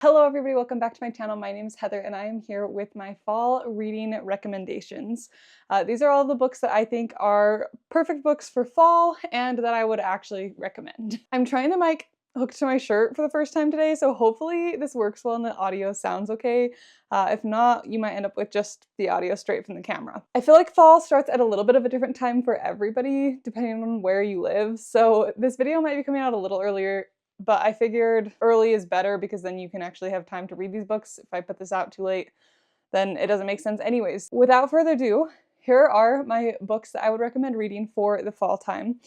Hello everybody, welcome back to my channel. My name is Heather and I am here with my fall reading recommendations. These are all the books that I think are perfect books for fall and that I would actually recommend. I'm trying the mic hooked to my shirt for the first time today, so hopefully this works well and the audio sounds okay. If not, you might end up with just the audio straight from the camera. I feel like fall starts at a little bit of a different time for everybody, depending on where you live, so this video might be coming out a little earlier, but I figured early is better because then you can actually have time to read these books. If I put this out too late, then it doesn't make sense anyways. Without further ado, here are my books that I would recommend reading for the fall time.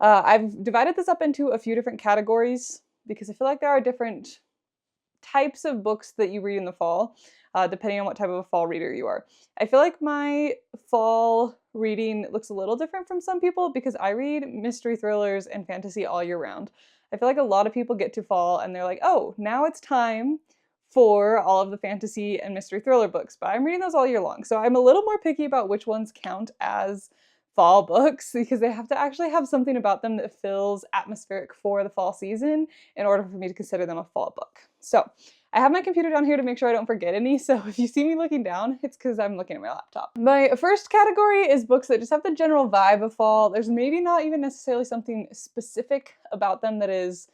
I've divided this up into a few different categories because I feel like there are different types of books that you read in the fall, depending on what type of a fall reader you are. I feel like my fall reading looks a little different from some people because I read mystery thrillers and fantasy all year round. I feel like a lot of people get to fall and they're like, oh, now it's time for all of the fantasy and mystery thriller books, but I'm reading those all year long. So I'm a little more picky about which ones count as fall books because they have to actually have something about them that feels atmospheric for the fall season in order for me to consider them a fall book. So I have my computer down here to make sure I don't forget any, so if you see me looking down, it's because I'm looking at my laptop. My first category is books that just have the general vibe of fall. There's maybe not even necessarily something specific about them that is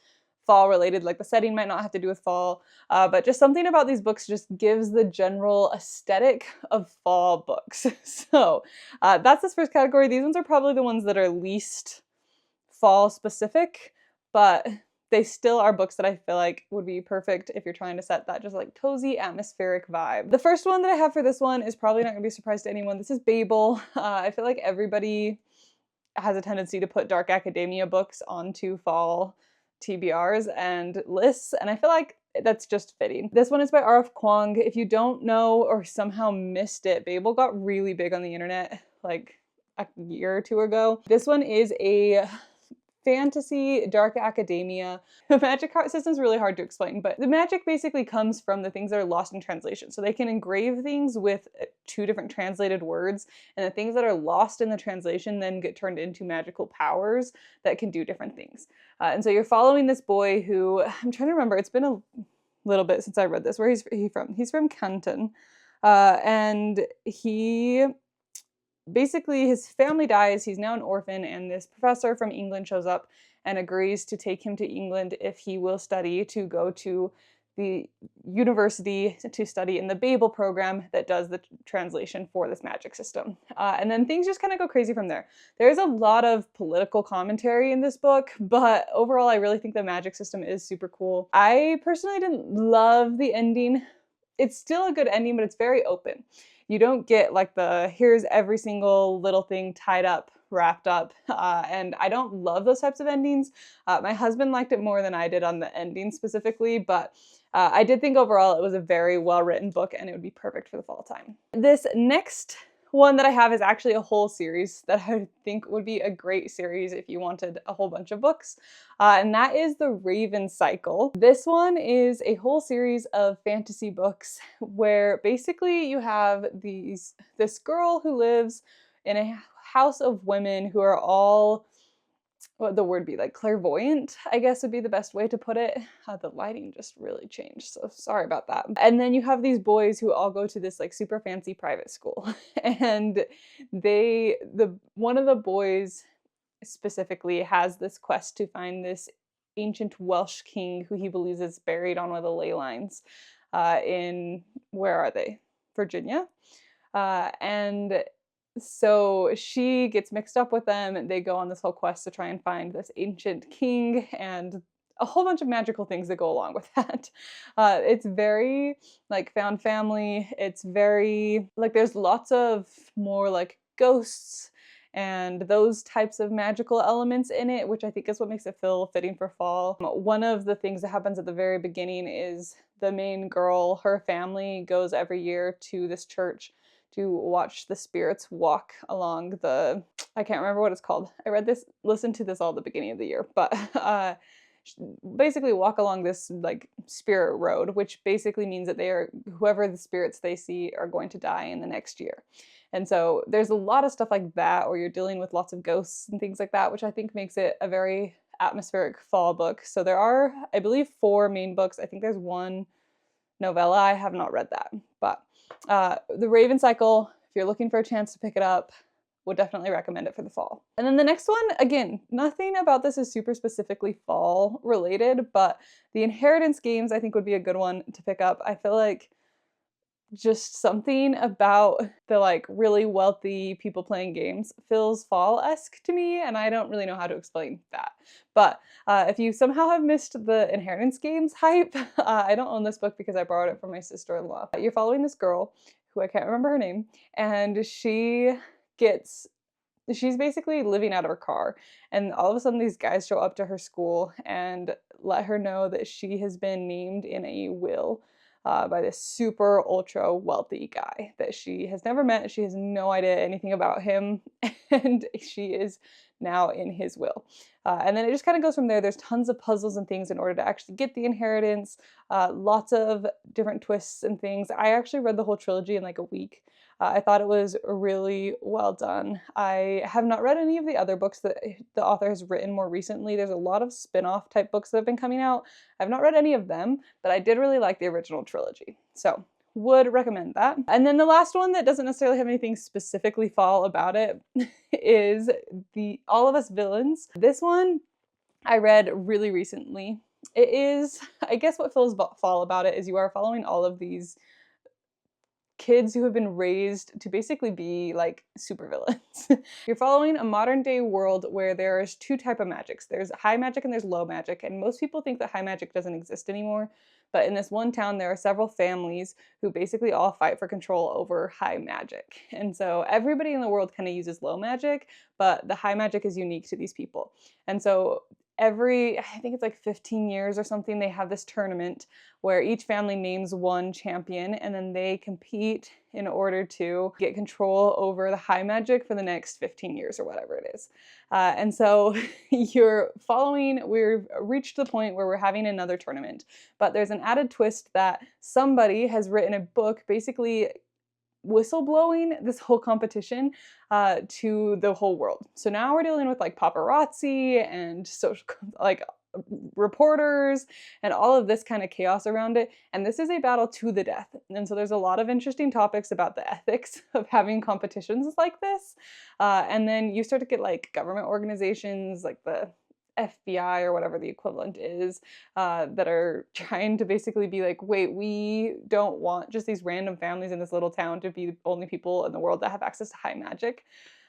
fall related, like the setting might not have to do with fall, but just something about these books just gives the general aesthetic of fall books. So that's this first category. These ones are probably the ones that are least fall specific, but they still are books that I feel like would be perfect if you're trying to set that just like cozy atmospheric vibe. The first one that I have for this one is probably not gonna be a surprise to anyone. This is Babel. I feel like everybody has a tendency to put dark academia books onto fall TBRs and lists, and I feel like that's just fitting. This one is by R.F. Kuang. If you don't know or somehow missed it, Babel got really big on the internet like a year or two ago. This one is a fantasy, dark academia. The magic system is really hard to explain, but the magic basically comes from the things that are lost in translation. So they can engrave things with two different translated words, and the things that are lost in the translation then get turned into magical powers that can do different things. And so you're following this boy who, I'm trying to remember, it's been a little bit since I read this. Where is he from? He's from Canton. And he basically his family dies, he's now an orphan, and this professor from England shows up and agrees to take him to England if he will study to go to the university to study in the Babel program that does the translation for this magic system. And then things just kind of go crazy from there. There's a lot of political commentary in this book, but overall I really think the magic system is super cool. I personally didn't love the ending. It's still a good ending, but it's very open. You don't get like the here's every single little thing tied up, wrapped up, and I don't love those types of endings. My husband liked it more than I did on the ending specifically, but I did think overall it was a very well-written book and it would be perfect for the fall time. This next one that I have is actually a whole series that I think would be a great series if you wanted a whole bunch of books, and that is The Raven Cycle. This one is a whole series of fantasy books where basically you have this girl who lives in a house of women who are all, what would the word be, like clairvoyant, I guess would be the best way to put it. The lighting just really changed, so sorry about that. And then you have these boys who all go to this like super fancy private school and one of the boys specifically has this quest to find this ancient Welsh king who he believes is buried on one of the ley lines in, where are they? Virginia? And so she gets mixed up with them and they go on this whole quest to try and find this ancient king and a whole bunch of magical things that go along with that. It's very like found family. It's very like there's lots of more like ghosts and those types of magical elements in it, which I think is what makes it feel fitting for fall. One of the things that happens at the very beginning is the main girl, her family goes every year to this church to watch the spirits walk along the, I can't remember what it's called. I listened to this all at the beginning of the year, but basically walk along this like spirit road, which basically means that whoever the spirits they see are going to die in the next year. And so there's a lot of stuff like that where you're dealing with lots of ghosts and things like that, which I think makes it a very atmospheric fall book. So there are, I believe, 4 main books. I think there's one novella. I have not read that, but The Raven Cycle, if you're looking for a chance to pick it up, would definitely recommend it for the fall. And then the next one, again, nothing about this is super specifically fall related, but the Inheritance games I think would be a good one to pick up. I feel like just something about the like really wealthy people playing games feels fall-esque to me, and I don't really know how to explain that. But if you somehow have missed the Inheritance games hype, I don't own this book because I borrowed it from my sister-in-law. You're following this girl who I can't remember her name, and she's basically living out of her car, and all of a sudden these guys show up to her school and let her know that she has been named in a will by this super ultra wealthy guy that she has never met. She has no idea anything about him, and she is now in his will. And then it just kind of goes from there. There's tons of puzzles and things in order to actually get the inheritance, lots of different twists and things. I actually read the whole trilogy in like a week. I thought it was really well done. I have not read any of the other books that the author has written more recently. There's a lot of spin-off type books that have been coming out. I've not read any of them, but I did really like the original trilogy. So would recommend that. And then the last one that doesn't necessarily have anything specifically fall about it is the All of Us Villains. This one I read really recently. It is, I guess what feels fall about it is you are following all of these kids who have been raised to basically be like supervillains. You're following a modern day world where there's two types of magics. There's high magic and there's low magic, and most people think that high magic doesn't exist anymore. But in this one town, there are several families who basically all fight for control over high magic. And so everybody in the world kind of uses low magic, but the high magic is unique to these people. And so I think it's like 15 years or something, they have this tournament where each family names one champion, and then they compete in order to get control over the high magic for the next 15 years or whatever it is. And so we've reached the point where we're having another tournament, but there's an added twist that somebody has written a book basically whistleblowing this whole competition to the whole world. So now we're dealing with like paparazzi and social like reporters and all of this kind of chaos around it. And this is a battle to the death. And so there's a lot of interesting topics about the ethics of having competitions like this. And then you start to get like government organizations like the FBI or whatever the equivalent is, that are trying to basically be like, wait, we don't want just these random families in this little town to be the only people in the world that have access to high magic.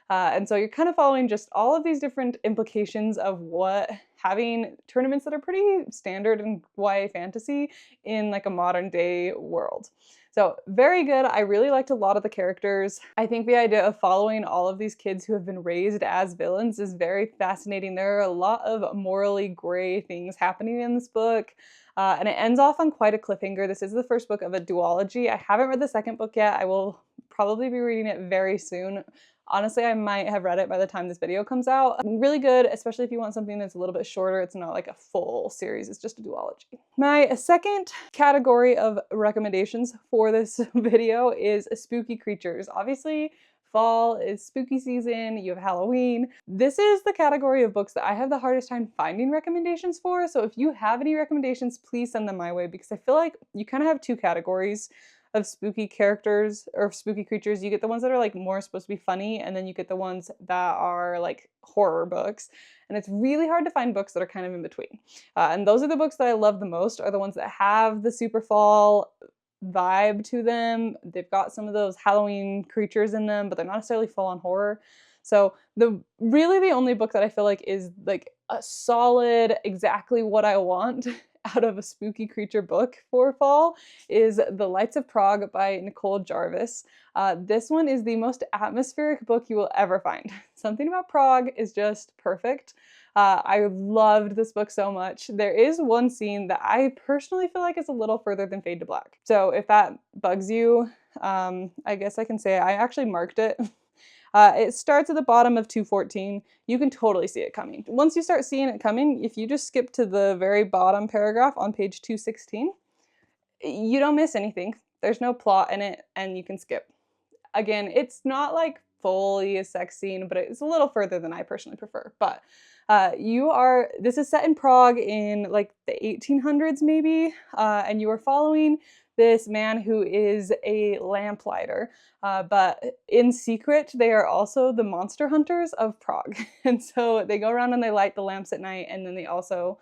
And so you're kind of following just all of these different implications of what having tournaments that are pretty standard in YA fantasy in like a modern day world. So very good. I really liked a lot of the characters. I think the idea of following all of these kids who have been raised as villains is very fascinating. There are a lot of morally gray things happening in this book. And it ends off on quite a cliffhanger. This is the first book of a duology. I haven't read the second book yet. I will probably be reading it very soon. Honestly, I might have read it by the time this video comes out. Really good, especially if you want something that's a little bit shorter. It's not like a full series, it's just a duology. My second category of recommendations for this video is spooky creatures. Obviously, fall is spooky season, you have Halloween. This is the category of books that I have the hardest time finding recommendations for, so if you have any recommendations, please send them my way, because I feel like you kind of have two categories of spooky characters or spooky creatures. You get the ones that are like more supposed to be funny, and then you get the ones that are like horror books. And it's really hard to find books that are kind of in between. And those are the books that I love the most, are the ones that have the super fall vibe to them. They've got some of those Halloween creatures in them, but they're not necessarily full on horror. So really the only book that I feel like is like a solid, exactly what I want out of a spooky creature book for fall is The Lights of Prague by Nicole Jarvis. This one is the most atmospheric book you will ever find. Something about Prague is just perfect. I loved this book so much. There is one scene that I personally feel like is a little further than Fade to Black. So if that bugs you, I guess I can say I actually marked it. It starts at the bottom of 214. You can totally see it coming. Once you start seeing it coming, if you just skip to the very bottom paragraph on page 216, you don't miss anything. There's no plot in it, and you can skip. Again, it's not like fully a sex scene, but it's a little further than I personally prefer. But this is set in Prague in like the 1800s maybe, and you are following this man who is a lamplighter, but in secret, they are also the monster hunters of Prague. And so they go around and they light the lamps at night, and then they also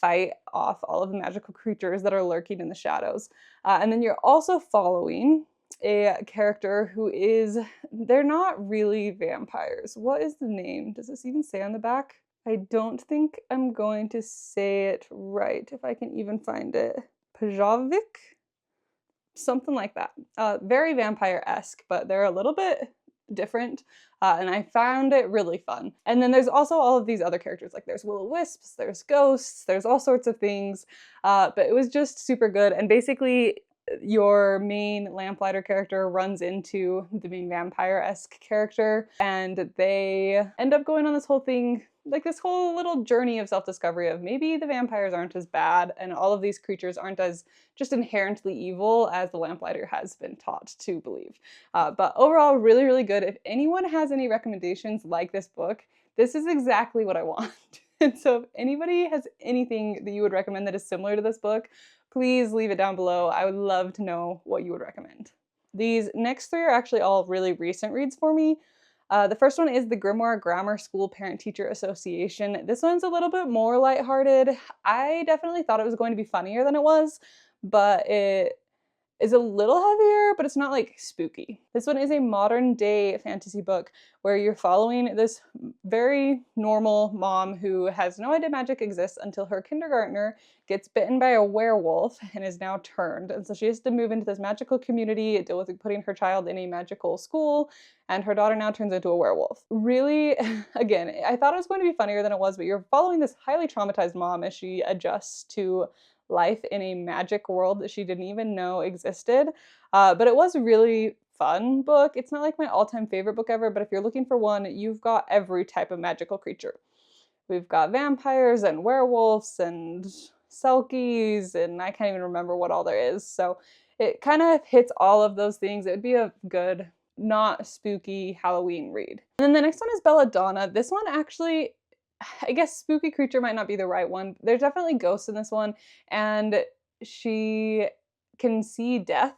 fight off all of the magical creatures that are lurking in the shadows. And then you're also following a character who is, they're not really vampires. What is the name? Does this even say on the back? I don't think I'm going to say it right, if I can even find it. Pajovic? Something like that. Very vampire-esque, but they're a little bit different, and I found it really fun. And then there's also all of these other characters, like there's will-o-wisps, there's ghosts, there's all sorts of things, but it was just super good. And basically your main lamplighter character runs into the main vampire-esque character, and they end up going on this whole thing, like this whole little journey of self-discovery of maybe the vampires aren't as bad and all of these creatures aren't as just inherently evil as the lamplighter has been taught to believe. But overall, really, really good. If anyone has any recommendations like this book, this is exactly what I want. And so if anybody has anything that you would recommend that is similar to this book, please leave it down below. I would love to know what you would recommend. These next three are actually all really recent reads for me. The first one is the Grimoire Grammar School Parent-Teacher Association. This one's a little bit more lighthearted. I definitely thought it was going to be funnier than it was, but it is a little heavier, but it's not like spooky. This one is a modern day fantasy book where you're following this very normal mom who has no idea magic exists until her kindergartner gets bitten by a werewolf and is now turned. And so she has to move into this magical community, deal with putting her child in a magical school, and her daughter now turns into a werewolf. Really, again, I thought it was going to be funnier than it was, but you're following this highly traumatized mom as she adjusts to life in a magic world that she didn't even know existed. But it was a really fun book. It's not like my all-time favorite book ever, but if you're looking for one, you've got every type of magical creature. We've got vampires and werewolves and selkies, and I can't even remember what all there is. So it kind of hits all of those things. It would be a good, not spooky Halloween read. And then the next one is Belladonna. This one actually, I guess spooky creature might not be the right one. There's definitely ghosts in this one, and she can see death.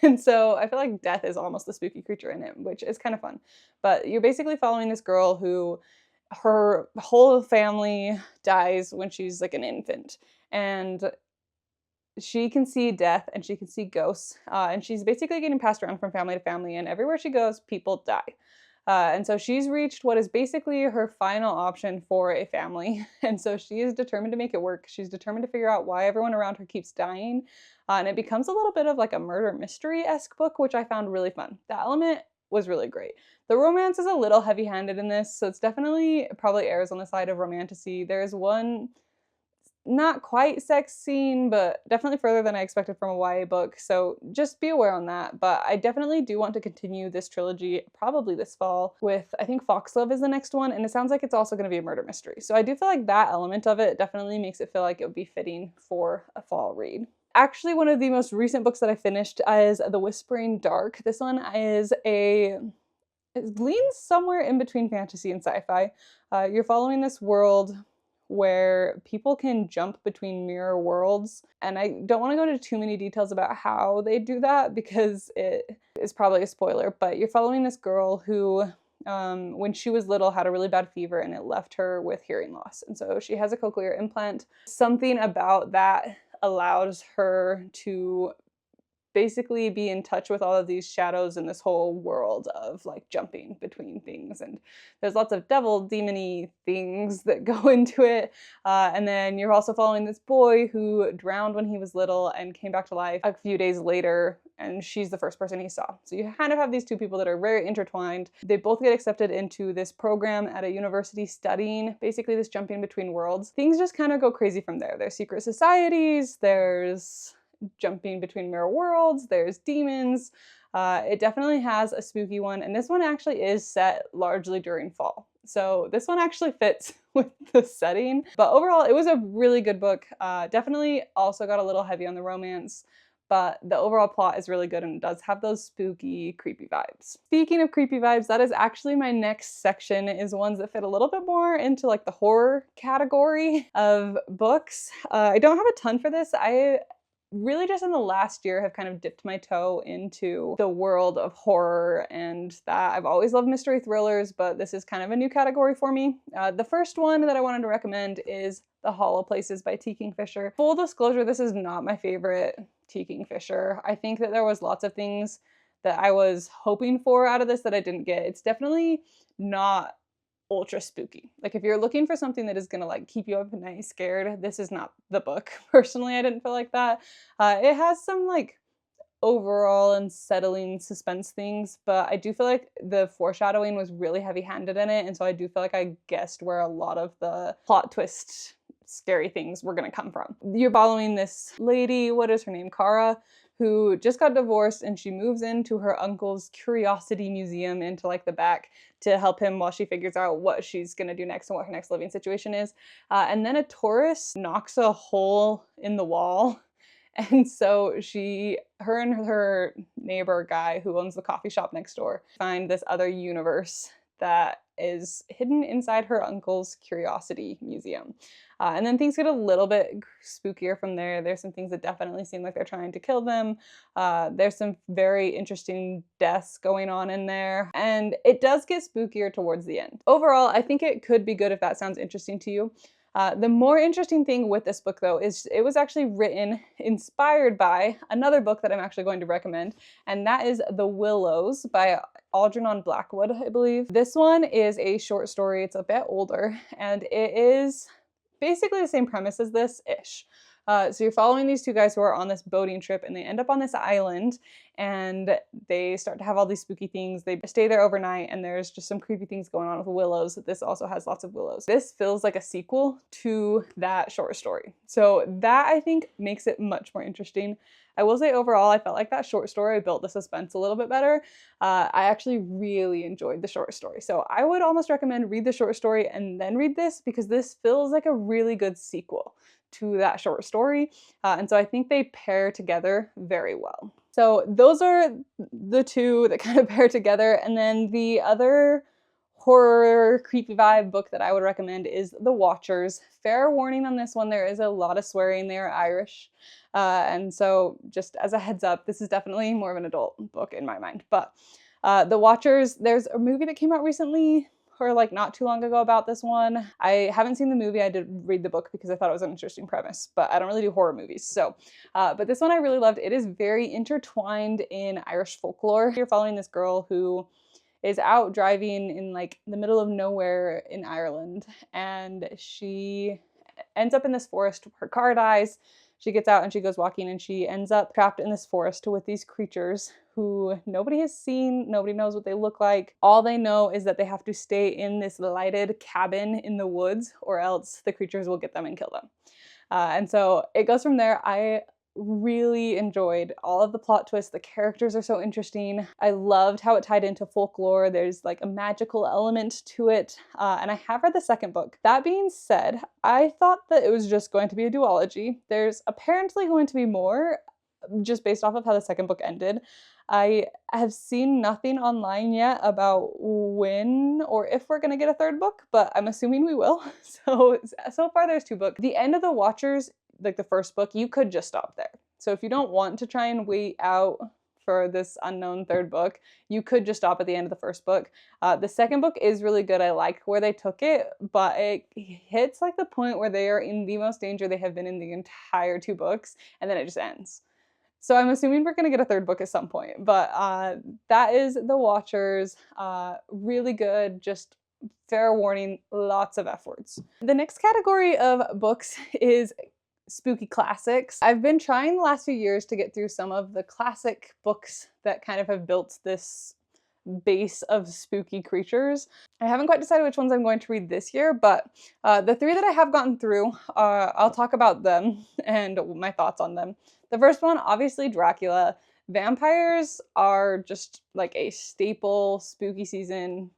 And so I feel like death is almost the spooky creature in it, which is kind of fun. But you're basically following this girl who, her whole family dies when she's like an infant. And she can see death and she can see ghosts. And she's basically getting passed around from family to family, and everywhere she goes, people die. And so she's reached what is basically her final option for a family. And so she is determined to make it work. She's determined to figure out why everyone around her keeps dying. And it becomes a little bit of like a murder mystery-esque book, which I found really fun. The element was really great. The romance is a little heavy-handed in this, so it's definitely probably errs on the side of romantasy. There is one not quite sex scene, but definitely further than I expected from a YA book, so just be aware on that. But I definitely do want to continue this trilogy probably this fall with, I think Foxglove is the next one, and it sounds like it's also going to be a murder mystery. So I do feel like that element of it definitely makes it feel like it would be fitting for a fall read. Actually, one of the most recent books that I finished is The Whispering Dark. This one is it leans somewhere in between fantasy and sci-fi. You're following this world where people can jump between mirror worlds. And I don't want to go into too many details about how they do that because it is probably a spoiler, but you're following this girl who, when she was little, had a really bad fever and it left her with hearing loss. And so she has a cochlear implant. Something about that allows her to basically be in touch with all of these shadows in this whole world of like jumping between things, and there's lots of devil demon-y things that go into it, and then you're also following this boy who drowned when he was little and came back to life a few days later, and she's the first person he saw. So you kind of have these two people that are very intertwined. They both get accepted into this program at a university studying basically this jumping between worlds. Things just kind of go crazy from there. There's secret societies, there's jumping between mirror worlds, there's demons. It definitely has a spooky one, and this one actually is set largely during fall. So this one actually fits with the setting. But overall, it was a really good book. Definitely also got a little heavy on the romance, but the overall plot is really good and it does have those spooky, creepy vibes. Speaking of creepy vibes, that is actually my next section, is ones that fit a little bit more into like the horror category of books. I don't have a ton for this. really just in the last year have kind of dipped my toe into the world of horror, and that I've always loved mystery thrillers, but this is kind of a new category for me. The first one that I wanted to recommend is The Hollow Places by T. Kingfisher. Full disclosure, this is not my favorite T. Kingfisher. I think that there was lots of things that I was hoping for out of this that I didn't get. It's definitely not ultra spooky. Like if you're looking for something that is gonna like keep you up at night scared, this is not the book. Personally, I didn't feel like that. It has some like overall unsettling suspense things, but I do feel like the foreshadowing was really heavy-handed in it, and so I do feel like I guessed where a lot of the plot twist scary things were gonna come from. You're following this lady, what is her name? Kara, who just got divorced, and she moves into her uncle's curiosity museum into like the back to help him while she figures out what she's gonna do next and what her next living situation is. And then a tourist knocks a hole in the wall. And so her and her neighbor guy who owns the coffee shop next door find this other universe that is hidden inside her uncle's curiosity museum. And then things get a little bit spookier from there. There's some things that definitely seem like they're trying to kill them. There's some very interesting deaths going on in there. And it does get spookier towards the end. Overall, I think it could be good if that sounds interesting to you. The more interesting thing with this book, though, is it was actually written inspired by another book that I'm actually going to recommend, and that is The Willows by Algernon Blackwood, I believe. This one is a short story. It's a bit older, and it is basically the same premise as this-ish. So you're following these two guys who are on this boating trip, and they end up on this island, and they start to have all these spooky things. They stay there overnight, and there's just some creepy things going on with willows. This also has lots of willows. This feels like a sequel to that short story. So that, I think, makes it much more interesting. I will say overall, I felt like that short story built the suspense a little bit better. I actually really enjoyed the short story. So I would almost recommend read the short story and then read this, because this feels like a really good sequel to that short story. And so I think they pair together very well. So those are the two that kind of pair together. And then the other horror creepy vibe book that I would recommend is The Watchers. Fair warning on this one, there is a lot of swearing. They are Irish. And so just as a heads up, this is definitely more of an adult book in my mind. But The Watchers, there's a movie that came out recently, or like not too long ago, about this one. I haven't seen the movie. I did read the book because I thought it was an interesting premise, but I don't really do horror movies. So, but this one I really loved. It is very intertwined in Irish folklore. You're following this girl who is out driving in like the middle of nowhere in Ireland, and she ends up in this forest. Her car dies. She gets out and she goes walking, and she ends up trapped in this forest with these creatures who nobody has seen. Nobody knows what they look like. All they know is that they have to stay in this lighted cabin in the woods, or else the creatures will get them and kill them. And so it goes from there. I really enjoyed all of the plot twists. The characters are so interesting. I loved how it tied into folklore. There's like a magical element to it. And I have read the second book. That being said, I thought that it was just going to be a duology. There's apparently going to be more, just based off of how the second book ended. I have seen nothing online yet about when or if we're going to get a third book, but I'm assuming we will. So far there's two books. The end of The Watchers, like the first book, you could just stop there. So if you don't want to try and wait out for this unknown third book, you could just stop at the end of the first book. The second book is really good. I like where they took it, but it hits like the point where they are in the most danger they have been in the entire two books, and then it just ends. So I'm assuming we're going to get a third book at some point, but that is The Watchers. Really good, just fair warning, lots of F words. The next category of books is spooky classics. I've been trying the last few years to get through some of the classic books that kind of have built this base of spooky creatures. I haven't quite decided which ones I'm going to read this year, but the three that I have gotten through, I'll talk about them and my thoughts on them. The first one, obviously Dracula. Vampires are just like a staple spooky season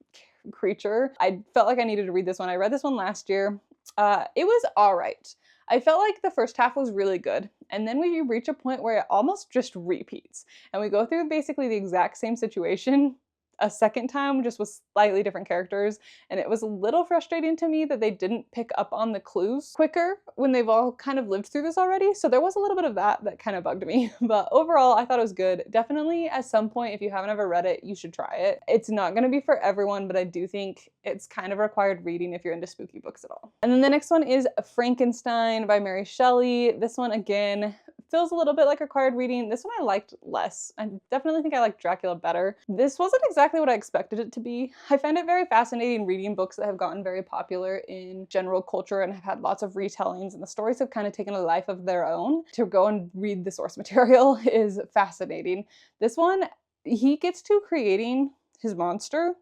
creature. I felt like I needed to read this one. I read this one last year. It was all right. I felt like the first half was really good, and then we reach a point where it almost just repeats, and we go through basically the exact same situation a second time, just with slightly different characters, and it was a little frustrating to me that they didn't pick up on the clues quicker when they've all kind of lived through this already. So there was a little bit of that kind of bugged me. But overall, I thought it was good. Definitely at some point, if you haven't ever read it, you should try it. It's not going to be for everyone, but I do think it's kind of required reading if you're into spooky books at all. And then the next one is Frankenstein by Mary Shelley. This one, again, feels a little bit like required reading. This one I liked less. I definitely think I liked Dracula better. This wasn't exactly what I expected it to be. I find it very fascinating reading books that have gotten very popular in general culture and have had lots of retellings, and the stories have kind of taken a life of their own. To go and read the source material is fascinating. This one, he gets to creating his monster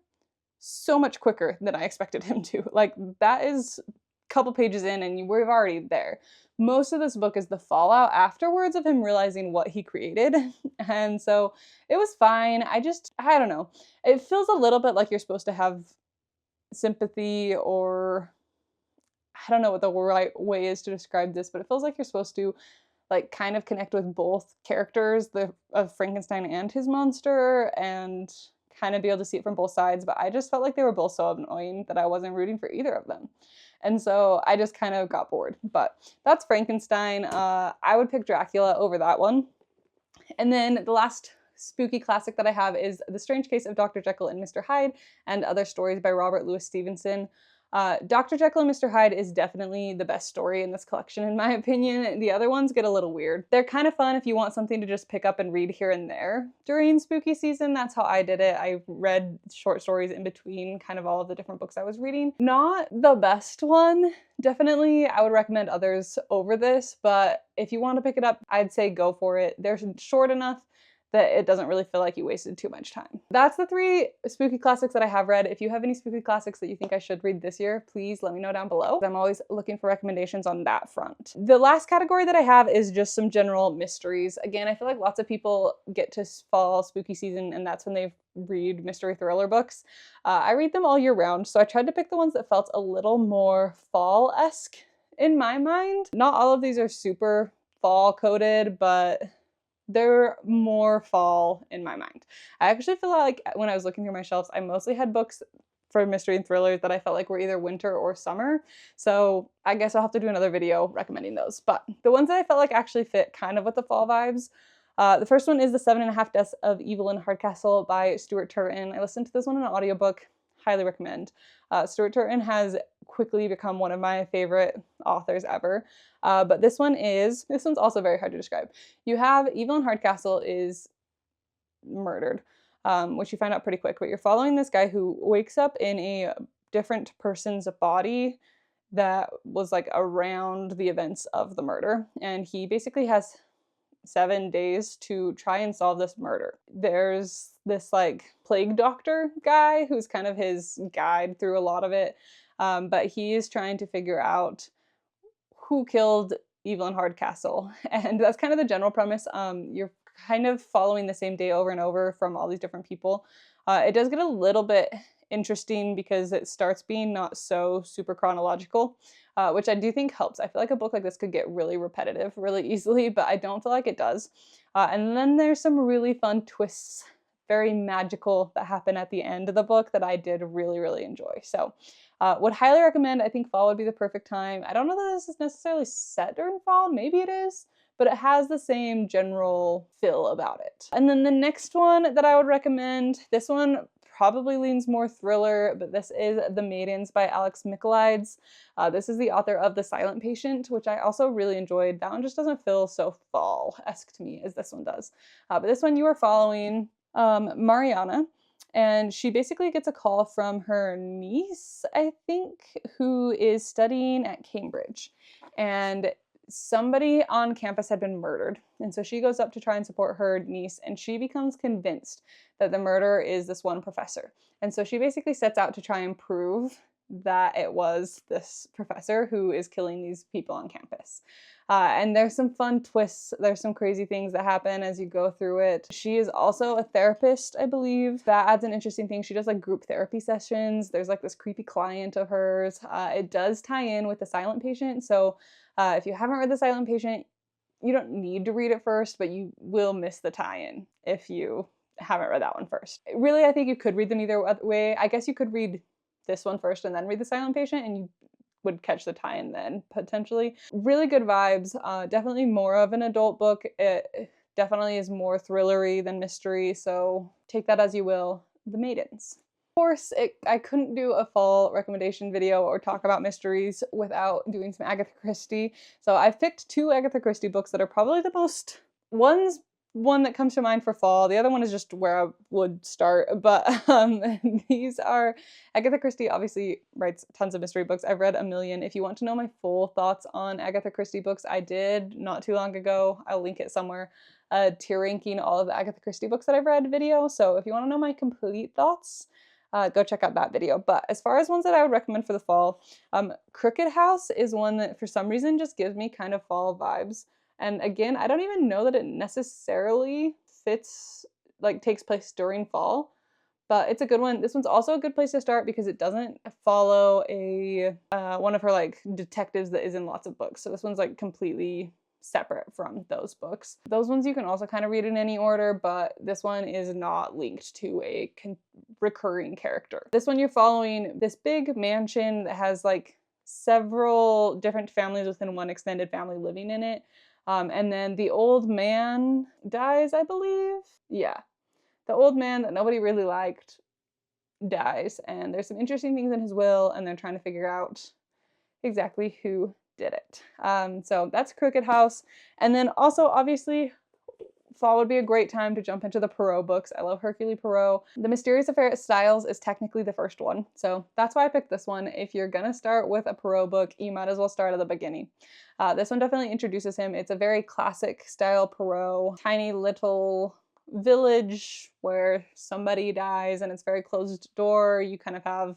so much quicker than I expected him to. Like, that is a couple pages in and we're already there. Most of this book is the fallout afterwards of him realizing what he created. And so it was fine. I don't know. It feels a little bit like you're supposed to have sympathy, or I don't know what the right way is to describe this, but it feels like you're supposed to like kind of connect with both characters, of Frankenstein and his monster, and kind of be able to see it from both sides. But I just felt like they were both so annoying that I wasn't rooting for either of them. And so I just kind of got bored. But that's Frankenstein. I would pick Dracula over that one. And then the last spooky classic that I have is The Strange Case of Dr. Jekyll and Mr. Hyde and Other Stories by Robert Louis Stevenson. Dr. Jekyll and Mr. Hyde is definitely the best story in this collection, in my opinion. The other ones get a little weird. They're kind of fun if you want something to just pick up and read here and there during spooky season. That's how I did it. I read short stories in between kind of all of the different books I was reading. Not the best one. Definitely, I would recommend others over this, but if you want to pick it up, I'd say go for it. They're short enough that it doesn't really feel like you wasted too much time. That's the 3 spooky classics that I have read. If you have any spooky classics that you think I should read this year, please let me know down below. I'm always looking for recommendations on that front. The last category that I have is just some general mysteries. Again, I feel like lots of people get to fall spooky season and that's when they read mystery thriller books. I read them all year round, so I tried to pick the ones that felt a little more fall-esque in my mind. Not all of these are super fall-coded, but they're more fall in my mind. I actually feel like when I was looking through my shelves, I mostly had books for mystery and thrillers that I felt like were either winter or summer. So I guess I'll have to do another video recommending those. But the ones that I felt like actually fit kind of with the fall vibes. The first one is The 7.5 Deaths of Evelyn Hardcastle by Stuart Turton. I listened to this one in an audiobook. Highly recommend. Stuart Turton has quickly become one of my favorite authors ever. But this one's also very hard to describe. You have Evelyn Hardcastle is murdered, which you find out pretty quick, but you're following this guy who wakes up in a different person's body that was like around the events of the murder. And he basically has 7 days to try and solve this murder. There's this like plague doctor guy who's kind of his guide through a lot of it, but he is trying to figure out who killed Evelyn Hardcastle. And that's kind of the general premise. You're kind of following the same day over and over from all these different people. It does get a little bit interesting because it starts being not so super chronological, which I do think helps. I feel like a book like this could get really repetitive really easily, but I don't feel like it does. And then there's some really fun twists, very magical, that happen at the end of the book that I did really, really enjoy. So would highly recommend. I think fall would be the perfect time. I don't know that this is necessarily set during fall. Maybe it is, but it has the same general feel about it. And then the next one that I would recommend, this one probably leans more thriller, but this is The Maidens by Alex Michaelides. This is the author of The Silent Patient, which I also really enjoyed. That one just doesn't feel so fall-esque to me as this one does. But this one you are following Mariana, and she basically gets a call from her niece, I think, who is studying at Cambridge. And somebody on campus had been murdered. And so she goes up to try and support her niece, and she becomes convinced that the murderer is this one professor. And so she basically sets out to try and prove that it was this professor who is killing these people on campus. And there's some fun twists. There's some crazy things that happen as you go through it. She is also a therapist, I believe. That adds an interesting thing. She does like group therapy sessions. There's like this creepy client of hers. It does tie in with The Silent Patient. So if you haven't read The Silent Patient, you don't need to read it first, but you will miss the tie-in if you haven't read that one first. Really, I think you could read them either way. I guess you could read this one first and then read The Silent Patient, and you would catch the tie-in then, potentially. Really good vibes. Definitely more of an adult book. It definitely is more thrillery than mystery, so take that as you will. The Maidens. Of course, I couldn't do a fall recommendation video or talk about mysteries without doing some Agatha Christie. So I've picked 2 Agatha Christie books that are probably the most... One's one that comes to mind for fall. The other one is just where I would start. But these are... Agatha Christie obviously writes tons of mystery books. I've read a million. If you want to know my full thoughts on Agatha Christie books, I did not too long ago. I'll link it somewhere. Tier ranking all of the Agatha Christie books that I've read video. So if you want to know my complete thoughts, go check out that video. But as far as ones that I would recommend for the fall, Crooked House is one that for some reason just gives me kind of fall vibes. And again, I don't even know that it necessarily fits, like takes place during fall, but it's a good one. This one's also a good place to start because it doesn't follow a one of her like detectives that is in lots of books. So this one's like completely separate from those books. Those ones you can also kind of read in any order, but this one is not linked to a recurring character. This one you're following this big mansion that has like several different families within one extended family living in it. And then the old man dies, I believe. Yeah. The old man that nobody really liked dies, and there's some interesting things in his will, and they're trying to figure out exactly who did it. So that's Crooked House. And then also, obviously, fall would be a great time to jump into the Poirot books. I love Hercule Poirot. The Mysterious Affair at Styles is technically the first one, so that's why I picked this one. If you're gonna start with a Poirot book, you might as well start at the beginning. This one definitely introduces him. It's a very classic style Poirot, tiny little village where somebody dies and it's very closed door. You kind of have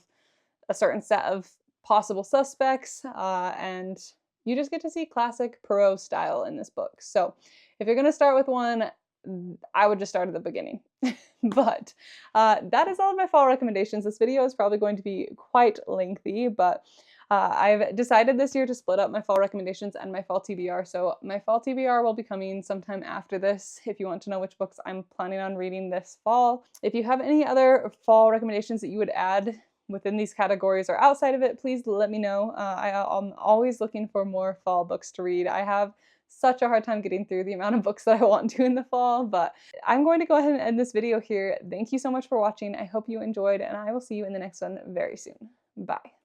a certain set of possible suspects, and you just get to see classic Poirot style in this book. So if you're going to start with one, I would just start at the beginning. But that is all of my fall recommendations. This video is probably going to be quite lengthy, but I've decided this year to split up my fall recommendations and my fall TBR. So my fall TBR will be coming sometime after this if you want to know which books I'm planning on reading this fall. If you have any other fall recommendations that you would add within these categories or outside of it, please let me know. I'm always looking for more fall books to read. I have such a hard time getting through the amount of books that I want to in the fall, but I'm going to go ahead and end this video here. Thank you so much for watching. I hope you enjoyed, and I will see you in the next one very soon. Bye.